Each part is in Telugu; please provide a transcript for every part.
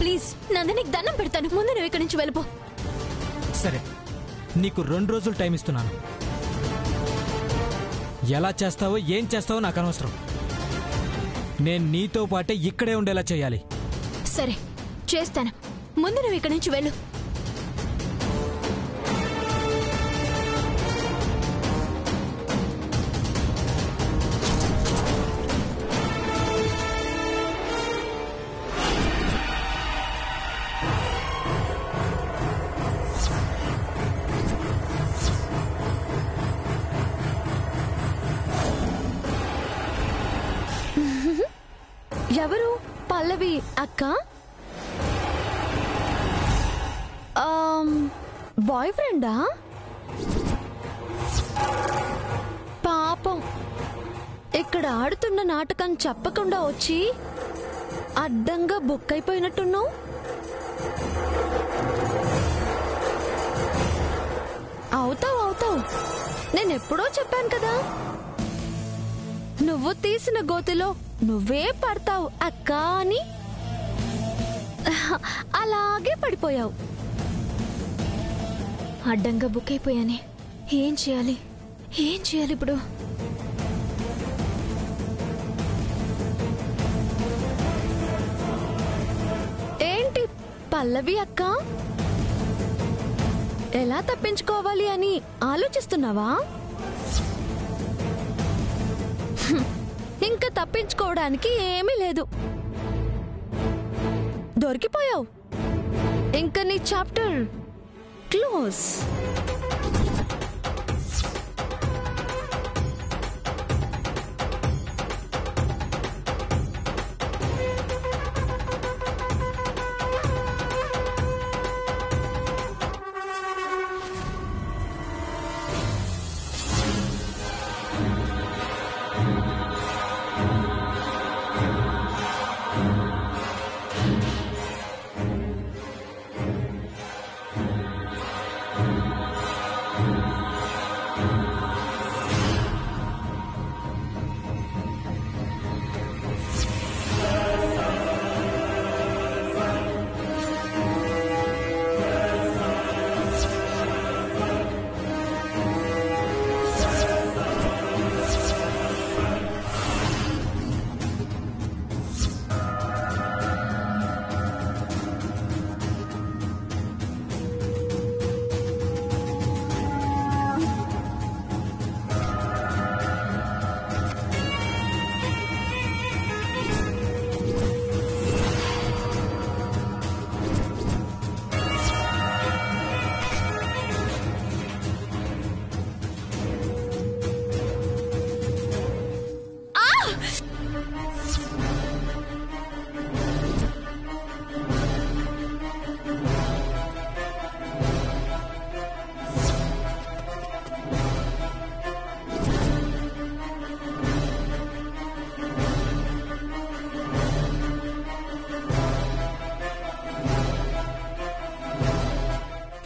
ప్లీజ్ నందినికి దండం పెడతాను, ముందు నువ్వు ఇక్కడి నుంచి వెళ్ళిపో. సరే, నీకు 2 రోజులు టైం ఇస్తున్నాను. ఎలా చేస్తావో ఏం చేస్తావో నాకు అనవసరం. నేను నీతో పాటే ఇక్కడే ఉండేలా చేయాలి. సరే చేస్తాను, ముందు నువ్వు ఇక్కడి నుంచి వెళ్ళు. ఎవరు? పల్లవి అక్క? బాయ్ ఫ్రెండా? పాపం, ఇక్కడ ఆడుతున్న నాటకం చెప్పకుండా వచ్చి అడ్డంగా బుక్ అయిపోయినట్టున్నావు. అవుతావు, నేనెప్పుడో చెప్పాను కదా, నువ్వు తీసిన గోతిలో నువ్వే పడతావు అక్క అని. అలాగే పడిపోయావు. అడ్డంగా బుక్ అయిపోయానే. ఏం చేయాలి ఇప్పుడు? ఏంటి పల్లవి అక్క, ఎలా తప్పించుకోవాలి అని ఆలోచిస్తున్నావా? ఇంకా తప్పించుకోవడానికి ఏమీ లేదు, దొరికిపోయావు. ఇంకా నీ చాప్టర్ క్లోజ్.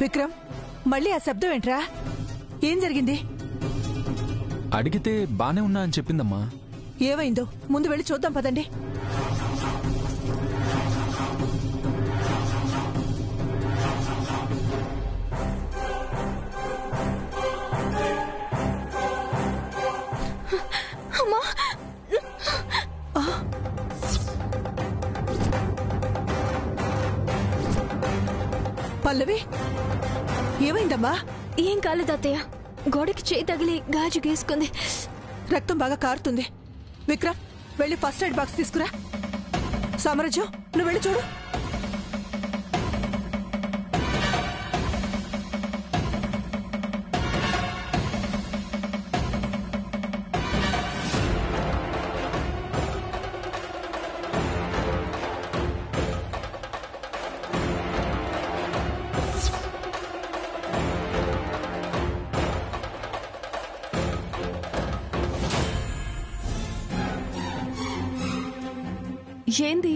విక్రమ్, మళ్ళీ ఆ శబ్దం ఏంట్రా? ఏం జరిగింది? అడిగితే బానే ఉన్నా అని చెప్పిందమ్మా. ఏమైందో ముందు వెళ్ళి చూద్దాం పదండి. పల్లవి, ఏమైందమ్మా? ఏం కాలేదు అత్తయ్య, గోడకి చేయి తగిలి గాజు గీసుకుంది. రక్తం బాగా కారుతుంది. విక్రమ్, వెళ్ళి ఫస్ట్ ఎయిడ్ బాక్స్ తీసుకురా. సామ్రాజ్యం, నువ్వు వెళ్ళి చూడు. ఏంది?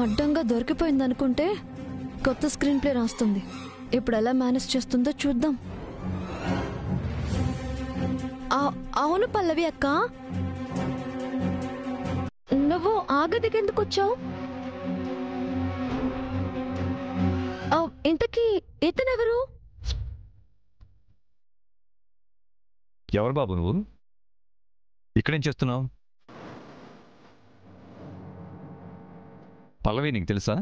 అడ్డంగా దొరికిపోయిందనుకుంటే కొత్త స్క్రీన్ ప్లే రాస్తుంది. ఇప్పుడు ఎలా మేనేజ్ చేస్తుందో చూద్దాం. అవును పల్లవి అక్క, నువ్వు ఆగదికి ఎందుకు వచ్చావు? ఇంతకీ ఇతనెవరు? ఎవరు బాబు నువ్వు? ఇక్కడేం చేస్తున్నావు? పల్లవి నీకు తెలుసా?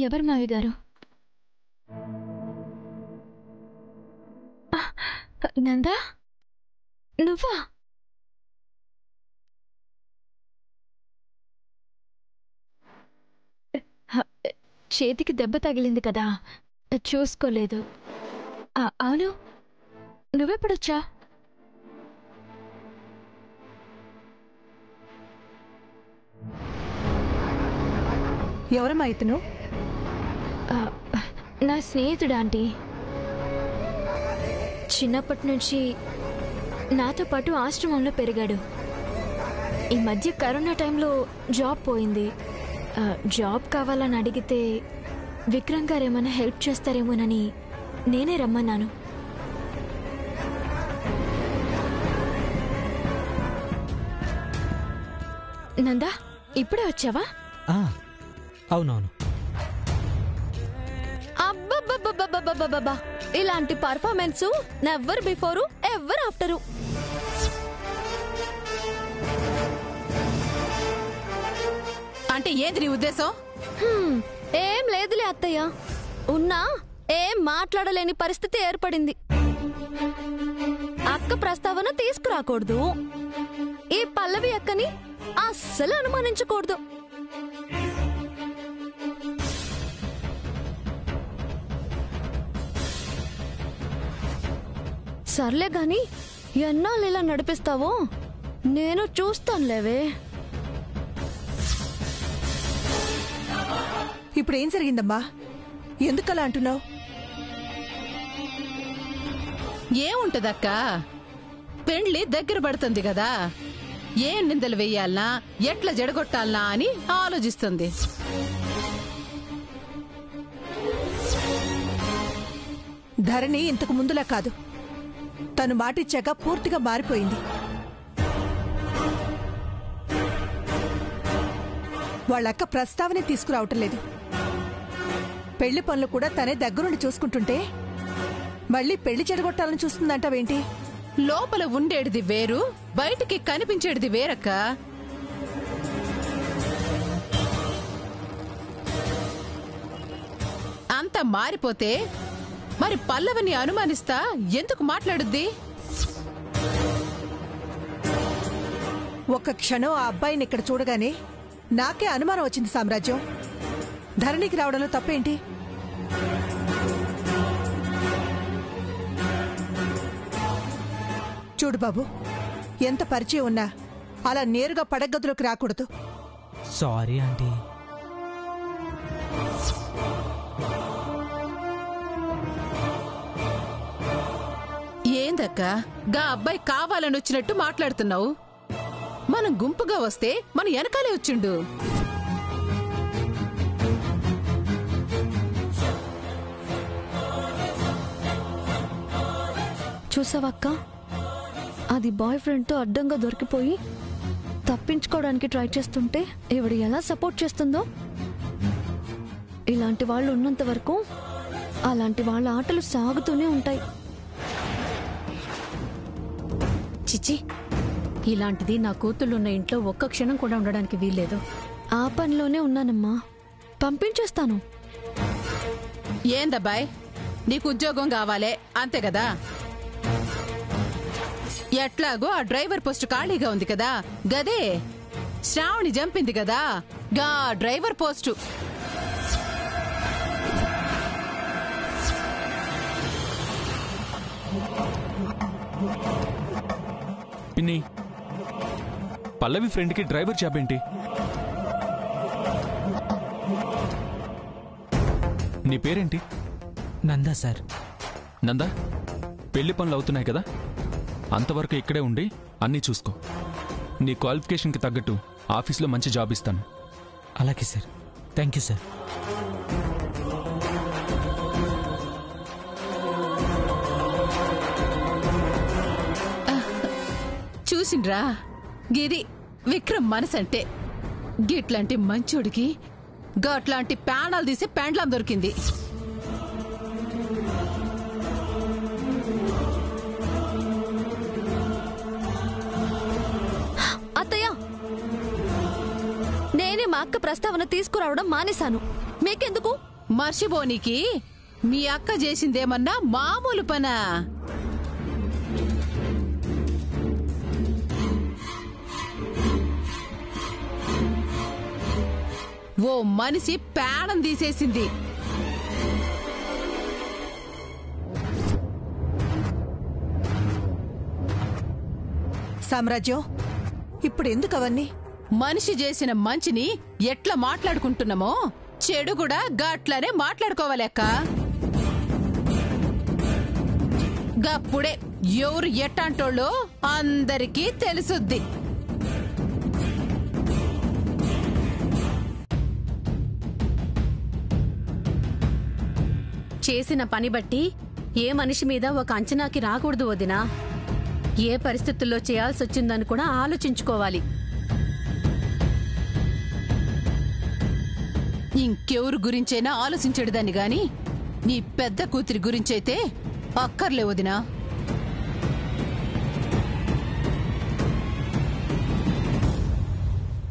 ఎవరు మావి గారు? నందా, నువ్వా? చేతికి దెబ్బ తగిలింది కదా, చూసుకోలేదు. అవును, నువ్వెప్పుడొచ్చా? ఎవరమ్మా ఇతను? నా స్నేహితుడు ఆంటీ. చిన్నప్పటి నుంచి నాతో పాటు ఆశ్రమంలో పెరిగాడు. ఈ మధ్య కరోనా టైంలో జాబ్ పోయింది. జాబ్ కావాలని అడిగితే విక్రమ్ గారు ఏమైనా హెల్ప్ చేస్తారేమోనని నేనే రమ్మన్నాను. నందా, ఇప్పుడే వచ్చావా? అవునవును. అబ్బబ్బబ్బబ్బబ్బబ్బబ్బబ్బా, ఇలాంటి performance never before ever after. అంటే ఏంది నీ ఉద్దేశం? ఏం లేదులే అత్తయ్య, ఉన్నా ఏం మాట్లాడలేని పరిస్థితి ఏర్పడింది. అక్క ప్రస్తావన తీసుకురాకూడదు, ఈ పల్లవి అక్కని అస్సలు అనుమానించకూడదు. సర్లే గాని ఎన్నాళ్ళు ఇలా నడిపిస్తావో నేను చూస్తానులేవే. ఇప్పుడు ఏం జరిగిందమ్మా? ఎందుకలా అంటున్నావు? ఏముంటదక్క, పెండ్లి దగ్గర పడుతుంది కదా, ఏం నిందలు వెయ్యాలనా, ఎట్లా జడగొట్టాలనా అని ఆలోచిస్తుంది. ధరణి ఇంతకు ముందులా కాదు, తను మాటిచ్చాక పూర్తిగా మారిపోయింది. వాళ్ళక్క ప్రస్తావనే తీసుకురావటం లేదు. పెళ్లి పనులు కూడా తనే దగ్గరుండి చూసుకుంటుంటే మళ్ళీ పెళ్లి చెడగొట్టాలని చూస్తుందంటావేంటి? లోపల ఉండేటిది వేరు, బయటికి కనిపించేటిది వేరక్క. అంత మారిపోతే మరి పల్లవిని అనుమానిస్తా ఎందుకు మాట్లాడుద్ది? ఒక్క క్షణం ఆ అబ్బాయిని ఇక్కడ చూడగానే నాకే అనుమానం వచ్చింది సామ్రాజ్యం. ధరణికి రావడంలో తప్పేంటి? చూడు బాబు, ఎంత పరిచయం ఉన్నా అలా నేరుగా పడగదిలోకి రాకూడదు. Sorry aunty. ఏందక్క గా అబ్బాయి కావాలని వచ్చినట్టు మాట్లాడుతున్నావు? మనం గుంపుగా వస్తే మన వెనకాలే వచ్చిండు. చూసావక్క, అది బాయ్ ఫ్రెండ్తో అడ్డంగా దొరికిపోయి తప్పించుకోవడానికి ట్రై చేస్తుంటే ఈవిడ ఎలా సపోర్ట్ చేస్తుందో. ఇలాంటి వాళ్ళు ఉన్నంత వరకు అలాంటి వాళ్ళ ఆటలు సాగుతూనే ఉంటాయి. చిచ్చి, ఇలాంటిది నా కూతుళ్ళున్న ఇంట్లో ఒక్క క్షణం కూడా ఉండడానికి వీల్లేదు. ఆ పనిలోనే ఉన్నానమ్మా, పంపించేస్తాను. ఏందబ్బాయ్, నీకు ఉద్యోగం కావాలే అంతే కదా? ఎట్లాగో ఆ డ్రైవర్ పోస్ట్ ఖాళీగా ఉంది కదా, గదే శ్రావణి జంపింది కదా, గా డ్రైవర్ పోస్టు. పిన్ని, పల్లవి ఫ్రెండ్కి డ్రైవర్ జాబ్ ఏంటి? నీ పేరేంటి? నందా సార్. నందా, పెళ్లి పనులు అవుతున్నాయి కదా, అంతవరకు ఇక్కడే ఉండి అన్నీ చూసుకో. నీ క్వాలిఫికేషన్కి తగ్గట్టు ఆఫీస్లో మంచి జాబ్ ఇస్తాను. అలాగే సార్. Thank you sir. చూసిండ్రా గిది విక్రమ్ మనసంటే. గిట్లాంటి మంచోడికి గట్లాంటి ప్యానాలు తీసి పెండ్లం దొరికింది. అత్తయ్య, నేనే మా అక్క ప్రస్తావన తీసుకురావడం మానేశాను. మీకెందుకు? మర్చిపోనీకి మీ అక్క చేసిందేమన్నా మామూలు పనా? ఓ మనిషి ప్రాణం తీసేసింది. సామ్రాజ్యం, ఇప్పుడు ఎందుకు అవన్నీ? మనిషి చేసిన మంచిని ఎట్లా మాట్లాడుకుంటున్నామో చెడు కూడా గట్లనే మాట్లాడుకోవాలెక్క. గప్పుడే ఎవరు ఎట్టాంటోళ్ళో అందరికీ తెలుసుద్ది. చేసిన పని బట్టి ఏ మనిషి మీద ఒక అంచనాకి రాకూడదు వదినా. ఏ పరిస్థితుల్లో చేయాల్సి వచ్చిందని కూడా ఆలోచించుకోవాలి. ఇంకెవరు గురించైనా ఆలోచించడుదాన్ని గాని నీ పెద్ద కూతురి గురించైతే అక్కర్లే వదినా.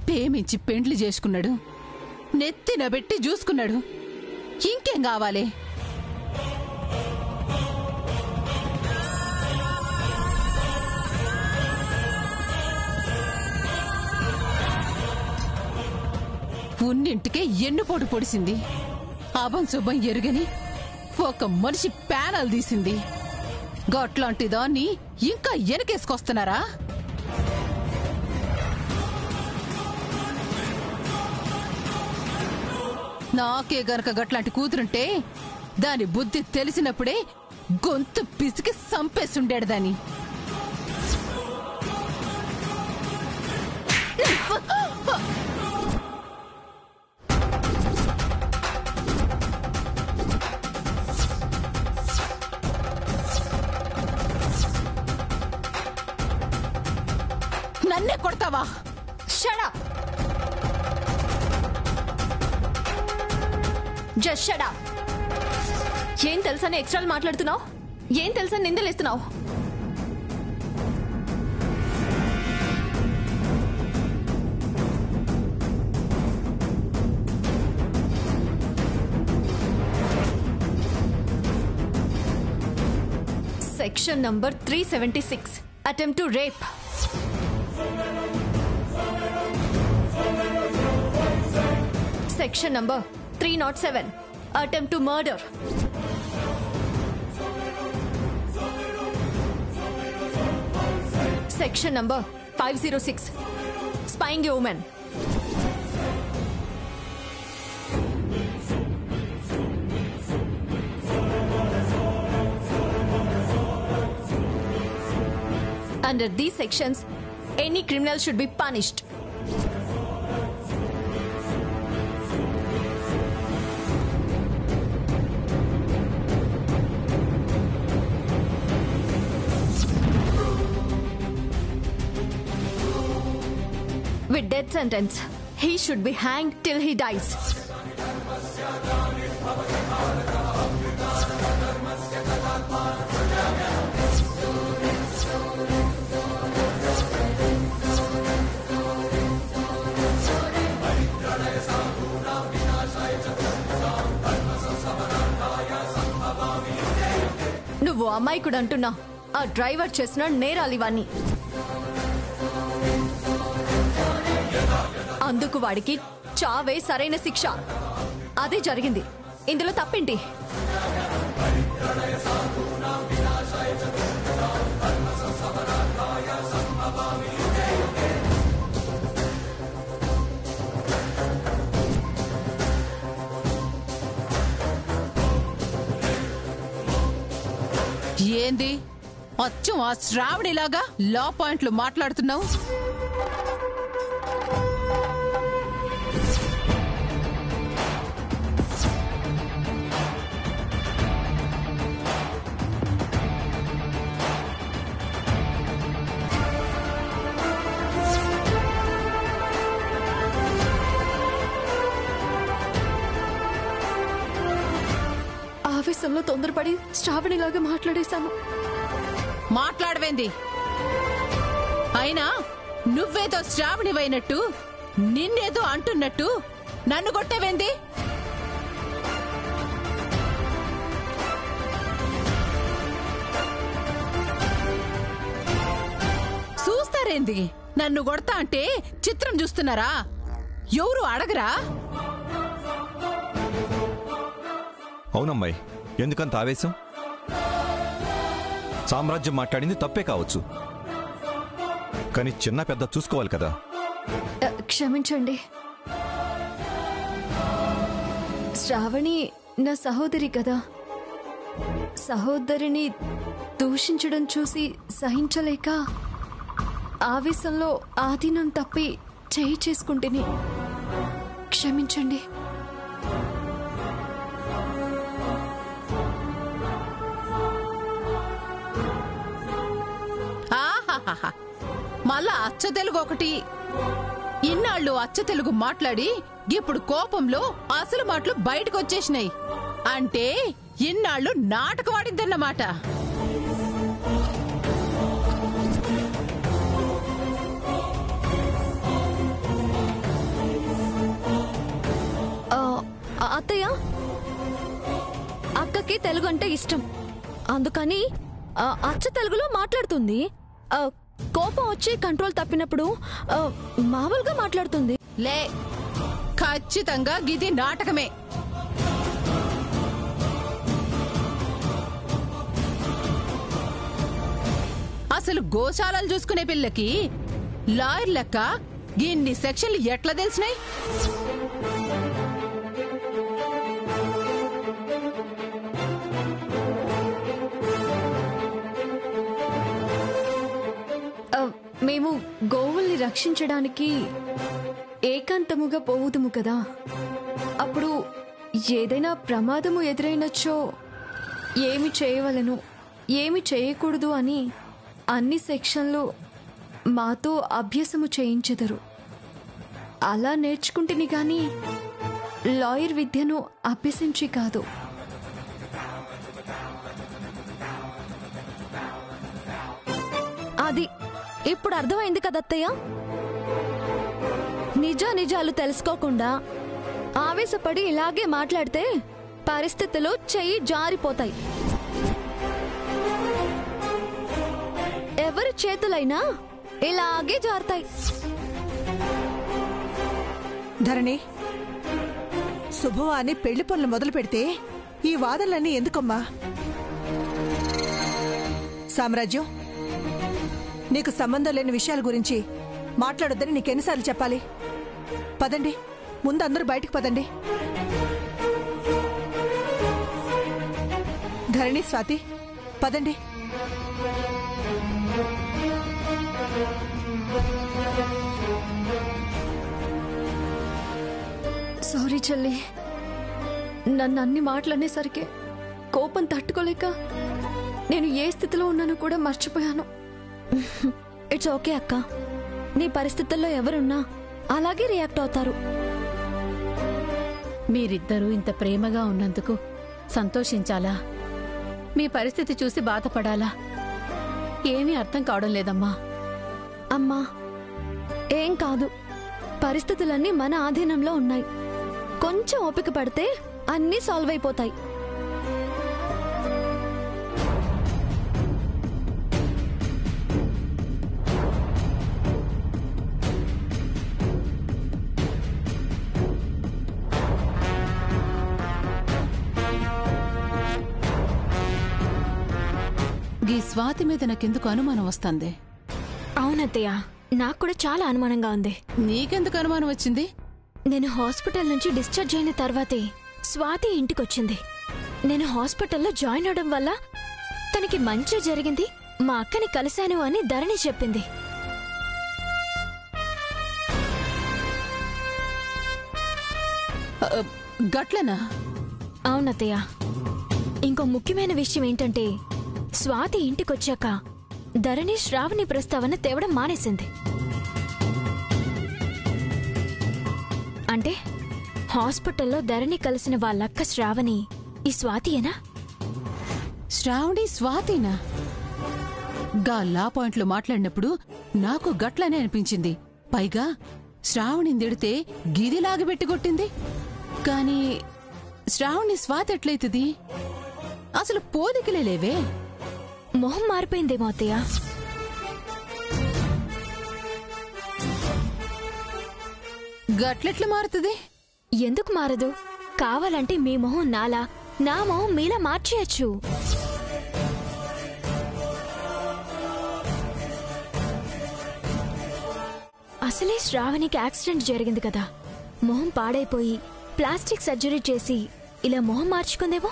ప్రేమించి పెండ్లి చేసుకున్నాడు, నెత్తిన పెట్టి చూసుకున్నాడు. ఇంకేం కావాలి? ఉన్నింటికే ఎన్నుపోటు పొడిసింది. అభం శుభం ఎరుగని ఒక మనిషి ప్యానల్ తీసింది. గట్లాంటి దాన్ని ఇంకా వెనకేసుకొస్తున్నారా? నాకే గనక గట్లాంటి కూతురుంటే దాని బుద్ధి తెలిసినప్పుడే గొంతు పిసికి సంపేసుండేడు దాన్ని. నన్నే కొడతావా? Shut up. Just shut up. ఏం తెలుసని ఎక్స్ట్రాలు మాట్లాడుతున్నావు? ఏం తెలుసని నిందలేస్తున్నావు? Section number 376 attempt to rape. Section number 307 attempt to murder. Section number 506 spying a woman. Under these sections, any criminal should be punished. With death sentence, he should be hanged till he dies. నువ్వు అమ్మాయికుడు అంటున్నా, ఆ డ్రైవర్ చేసిన నేరాలివన్నీ. అందుకు వాడికి చావే సరైన శిక్ష. అదే జరిగింది. ఇందులో తప్పేంటి? ఏంది అచ్చం ఆ శ్రావణిలాగా లా పాయింట్లు మాట్లాడుతున్నావు? ఆవేశంలో తొందరపడి శ్రావణిలాగా మాట్లాడేశాను. మాట్లాడవేంది? అయినా నువ్వేదో శ్రావణివైనట్టు నిన్నేదో అంటున్నట్టు నన్ను కొట్టవేంది? చూస్తారేంది? నన్ను కొడతా అంటే చిత్రం చూస్తున్నారా? ఎవరు అడగరా? అవునమ్మాయి, ఎందుకంత ఆవేశం? సామ్రాజ్యం మాట్లాడింది తప్పే కావచ్చు, కానీ చిన్న పెద్ద చూసుకోవాలి కదా. క్షమించండి. శ్రావణి నా సహోదరి కదా. సహోదరిని దూషించడం చూసి సహించలేక ఆవేశంలో ఆధీనం తప్పి చేయి చేసుకుంటేనే. క్షమించండి. ఆహాహా, మళ్ళా అచ్చ తెలుగు ఒకటి. ఇన్నాళ్ళు అచ్చ తెలుగు మాట్లాడి ఇప్పుడు కోపంలో అసలు మాటలు బయటకు వచ్చేసినాయి. అంటే ఇన్నాళ్ళు నాటకవాడిందన్నమాట. అత్తయ్య, అక్కకి తెలుగు అంటే ఇష్టం, అందుకని అచ్చ తెలుగులో మాట్లాడుతుంది. కోపం వచ్చి కంట్రోల్ తప్పినప్పుడు మామూలుగా మాట్లాడుతుంది. లే, ఖచ్చితంగా గిది నాటకమే. అసలు గోశాలలు చూసుకునే పిల్లకి లాయర్ లెక్క ఇన్ని సెక్షన్లు ఎట్లా తెలిసినాయి? మేము గోవుల్ని రక్షించడానికి ఏకాంతముగా పోవుదుము కదా. అప్పుడు ఏదైనా ప్రమాదము ఎదురైనచ్చో ఏమి చేయవలను, ఏమి చేయకూడదు అని అన్ని సెక్షన్లు మాతో అభ్యాసము చేయించెదరు. అలా నేర్చుకుంటేని గాని లాయర్ విద్యను అభ్యసించి కాదు. అది ఇప్పుడు అర్థమైంది కదత్తయ్య. నిజాలు తెలుసుకోకుండా ఆవేశపడి ఇలాగే మాట్లాడితే పరిస్థితులు చెయ్యి జారిపోతాయి. ఎవరి చేతులైనా ఇలాగే జారుతాయి. ధరణి, శుభవాని పెళ్లి పనులు మొదలు పెడితే ఈ వాదనలన్నీ ఎందుకమ్మా? సామ్రాజ్యం, నీకు సంబంధం లేని విషయాల గురించి మాట్లాడొద్దని నీకెన్నిసార్లు చెప్పాలి? పదండి, ముందు అందరూ బయటకు పదండి. ధరణి, స్వాతి, పదండి. సారీ చెల్లి, నన్ను అన్ని మాటలనేసరికి కోపం తట్టుకోలేక నేను ఏ స్థితిలో ఉన్నానో కూడా మర్చిపోయాను. ఇట్స్ ఓకే అక్క, నీ పరిస్థితుల్లో ఎవరున్నా అలాగే రియాక్ట్ అవుతారు. మీరిద్దరూ ఇంత ప్రేమగా ఉన్నందుకు సంతోషించాలా, మీ పరిస్థితి చూసి బాధపడాలా? ఏమీ అర్థం కావడం లేదమ్మా. అమ్మా, ఏం కాదు, పరిస్థితులన్నీ మన ఆధీనంలో ఉన్నాయి. కొంచెం ఓపిక పడితే అన్నీ సాల్వ్ అయిపోతాయి. ఈ స్వాతి మీద నాకెందుకు అనుమానం వస్తుంది? అవునత్తయ్య, నాకు కూడా చాలా అనుమానంగా ఉంది. నీకెందుకు అనుమానం వచ్చింది? నేను హాస్పిటల్ నుంచి డిశ్చార్జ్ అయిన తర్వాతే స్వాతి ఇంటికొచ్చింది. నేను హాస్పిటల్లో జాయిన్ అవడం వల్ల తనకి మంచి జరిగింది, మా అక్కని కలిశాను అని ధరణి చెప్పింది. గట్లనా? అవునత్తయ్య, ఇంకో ముఖ్యమైన విషయం ఏంటంటే స్వాతి ఇంటికొచ్చాక ధరణి శ్రావణి ప్రస్తావన తేవడం మానేసింది. అంటే హాస్పిటల్లో ధరణి కలిసిన వాళ్ళక్క శ్రావణి ఈ స్వాతియేనా? శ్రావణి స్వాతినా? గా లా పాయింట్లో మాట్లాడినప్పుడు నాకు గట్లనే అనిపించింది. పైగా శ్రావణిని తిడితే గిదిలాగబెట్టి కొట్టింది. కాని శ్రావణి స్వాతి ఎట్లయితుంది? అసలు పోలికలే లేవే. మొహం మారిపోయిందేమో అత్తయ్య. గట్లెట్లా మారుతుంది? ఎందుకు మారదు? కావాలంటే మీ మొహం నాలా, నా మొహం మీలా మార్చేయచ్చు. అసలే శ్రావణికి యాక్సిడెంట్ జరిగింది కదా, మొహం పాడైపోయి ప్లాస్టిక్ సర్జరీ చేసి ఇలా మొహం మార్చుకుందేమో.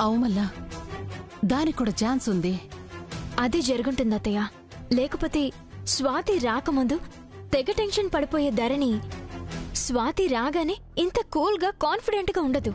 అవు మళ్ళా దానికి కూడా ఛాన్స్ ఉంది. అదే జరుగుంటుంది అత్తయ్య. లేకపోతే స్వాతి రాకముందు తెగ టెన్షన్ పడిపోయే ధరణి స్వాతి రాగానే ఇంత కూల్గా కాన్ఫిడెంట్గా ఉండదు.